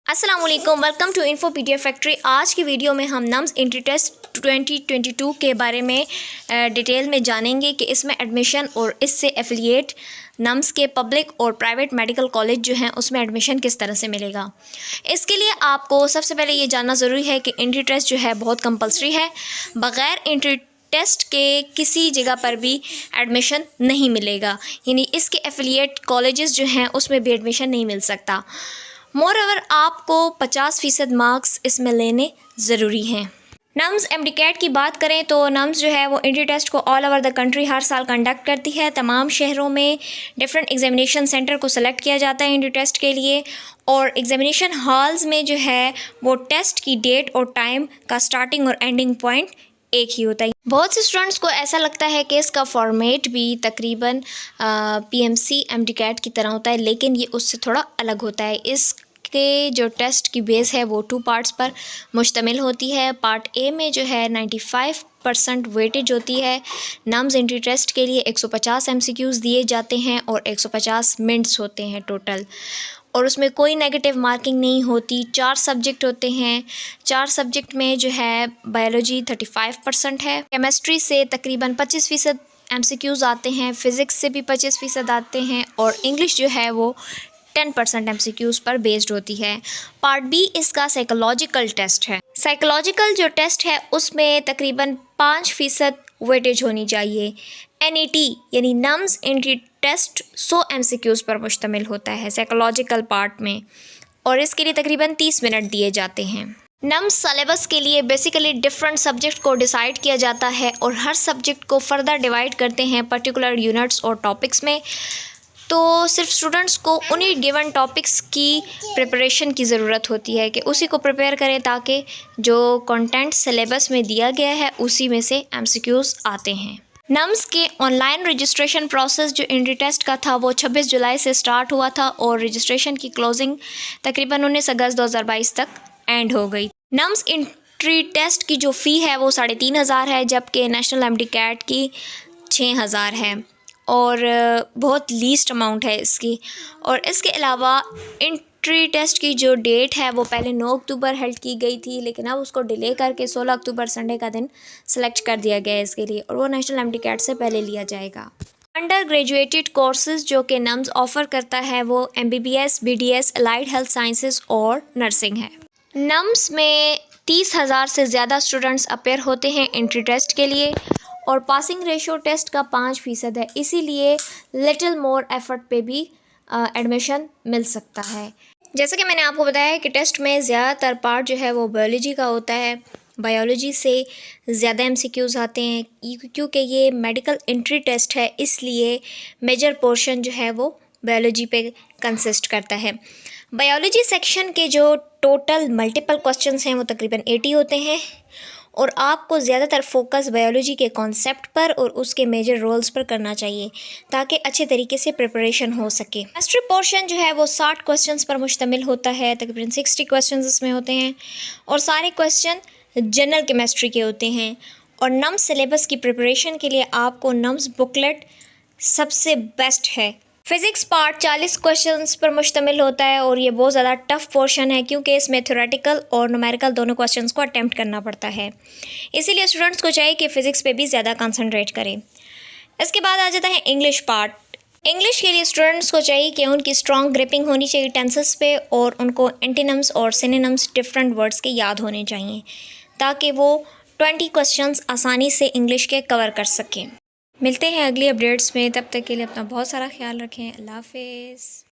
अस्सलाम वालेकुम, welcome to info PDF factory. आज की वीडियो में हम नम्स एंट्री टेस्ट 2022 के बारे में डिटेल में जानेंगे कि इसमें एडमिशन और इससे एफिलिएट नम्स के पब्लिक और प्राइवेट मेडिकल कॉलेज जो हैं उसमें एडमिशन किस तरह से मिलेगा। इसके लिए आपको सबसे पहले ये जानना ज़रूरी है कि एंट्री टेस्ट जो है बहुत कंपलसरी है। बग़ैर एंट्री टेस्ट के किसी जगह पर भी एडमिशन नहीं मिलेगा, यानी इसके एफिलिएट कॉलेजेस जो हैं उसमें भी एडमिशन नहीं मिल सकता। मोर ओवर आपको 50% मार्क्स इसमें लेने ज़रूरी हैं। नम्स एमडीकैट की बात करें तो नम्स जो है वो एंट्री टेस्ट को ऑल ओवर द कंट्री हर साल कंडक्ट करती है। तमाम शहरों में डिफरेंट एग्जामिनेशन सेंटर को सेलेक्ट किया जाता है एंट्री टेस्ट के लिए, और एग्जामिनेशन हॉल्स में जो है वो टेस्ट की डेट और टाइम का स्टार्टिंग और एंडिंग पॉइंट एक ही होता है। बहुत से स्टूडेंट्स को ऐसा लगता है कि इसका फॉर्मेट भी तकरीबन पीएमसी एमडीकैट की तरह होता है, लेकिन ये उससे थोड़ा अलग होता है। इसके जो टेस्ट की बेस है वो 2 पार्ट्स पर मुश्तमिल होती है। पार्ट ए में जो है 95% वेटेज होती है। नम्स एंट्री टेस्ट के लिए 150 MCQs दिए जाते हैं और 150 मिनट्स होते हैं टोटल, और उसमें कोई नेगेटिव मार्किंग नहीं होती। 4 सब्जेक्ट होते हैं। 4 सब्जेक्ट में जो है बायोलॉजी 35% है, केमिस्ट्री से तकरीबन 25% MCQs आते हैं, फ़िज़िक्स से भी 25% आते हैं, और इंग्लिश जो है वो 10% MCQs पर बेस्ड होती है। पार्ट बी इसका साइकोलॉजिकल टेस्ट है। साइकोलॉजिकल जो टेस्ट है उसमें तकरीबन 5% वेटेज होनी चाहिए। NET यानी नम्स एंट्री टेस्ट 100 MCQs पर मुश्तमिल होता है साइकोलॉजिकल पार्ट में, और इसके लिए तकरीबन 30 मिनट दिए जाते हैं। नम्स सिलेबस के लिए बेसिकली डिफरेंट सब्जेक्ट को डिसाइड किया जाता है और हर सब्जेक्ट को फर्दर डिवाइड करते हैं पर्टिकुलर यूनिट्स और टॉपिक्स में। तो सिर्फ स्टूडेंट्स को उन्हीं गिवन टॉपिक्स की प्रिपरेशन की ज़रूरत होती है कि उसी को प्रिपेयर करें ताकि जो कंटेंट सिलेबस में दिया गया है उसी में से MCQs आते हैं। नम्स के ऑनलाइन रजिस्ट्रेशन प्रोसेस जो एंट्री टेस्ट का था वो 26 जुलाई से स्टार्ट हुआ था, और रजिस्ट्रेशन की क्लोजिंग तकरीबन 19 अगस्त 2022 तक एंड हो गई। नम्स एंट्री टेस्ट की जो फ़ी है वो 3500 है, जबकि नेशनल एमडीकैट की 6000 है, और बहुत लीस्ट अमाउंट है इसकी। और इसके अलावा एंट्री टेस्ट की जो डेट है वो पहले 9 अक्टूबर हेल्ड की गई थी, लेकिन अब उसको डिले करके 16 अक्टूबर संडे का दिन सेलेक्ट कर दिया गया है इसके लिए, और वो नेशनल एमडीकैट से पहले लिया जाएगा। अंडर ग्रेजुएटेड कोर्सेज जो कि नम्स ऑफ़र करता है वो MBBS, BDS, allied health sciences और नर्सिंग है। नम्स में 30,000 से ज़्यादा स्टूडेंट्स अपेयर होते हैं एंट्री टेस्ट के लिए, और पासिंग रेशो टेस्ट का 5% है, इसीलिए लिटिल मोर एफर्ट पे भी एडमिशन मिल सकता है। जैसा कि मैंने आपको बताया है कि टेस्ट में ज़्यादातर पार्ट जो है वो बायोलॉजी का होता है। बायोलॉजी से ज़्यादा MCQs आते हैं क्योंकि ये मेडिकल एंट्री टेस्ट है, इसलिए मेजर पोर्शन जो है वो बायोलॉजी पे कंसिस्ट करता है। बायोलॉजी सेक्शन के जो टोटल मल्टीपल क्वेश्चंस हैं वो तकरीबन 80 होते हैं, और आपको ज़्यादातर फोकस बायोलॉजी के कॉन्सेप्ट पर और उसके मेजर रोल्स पर करना चाहिए ताकि अच्छे तरीके से प्रिपरेशन हो सके। केमिस्ट्री पोर्शन जो है वो 60 क्वेश्चंस पर मुश्तमिल होता है, तकरीबन 60 क्वेश्चंस इसमें होते हैं, और सारे क्वेश्चन जनरल केमिस्ट्री के होते हैं। और नम्स सिलेबस की प्रिपरेशन के लिए आपको नम्स बुकलेट सबसे बेस्ट है। फ़िज़िक्स पार्ट 40 क्वेश्चंस पर मुश्तमिल होता है, और ये बहुत ज़्यादा टफ़ पोर्शन है क्योंकि इसमें थ्योरेटिकल और न्यूमेरिकल दोनों क्वेश्चंस को अटेम्प्ट करना पड़ता है, इसीलिए स्टूडेंट्स को चाहिए कि फ़िज़िक्स पे भी ज़्यादा कंसंट्रेट करें। इसके बाद आ जाता है इंग्लिश पार्ट। इंग्लिश के लिए स्टूडेंट्स को चाहिए कि उनकी स्ट्रॉन्ग ग्रिपिंग होनी चाहिए टेंसेस पे, और उनको एंटीनम्स और सिनोनिम्स डिफरेंट वर्ड्स के याद होने चाहिए ताकि वो 20 क्वेश्चंस आसानी से इंग्लिश के कवर कर सकें। मिलते हैं अगली अपडेट्स में, तब तक के लिए अपना बहुत सारा ख्याल रखें। अल्लाह हाफ़िज़।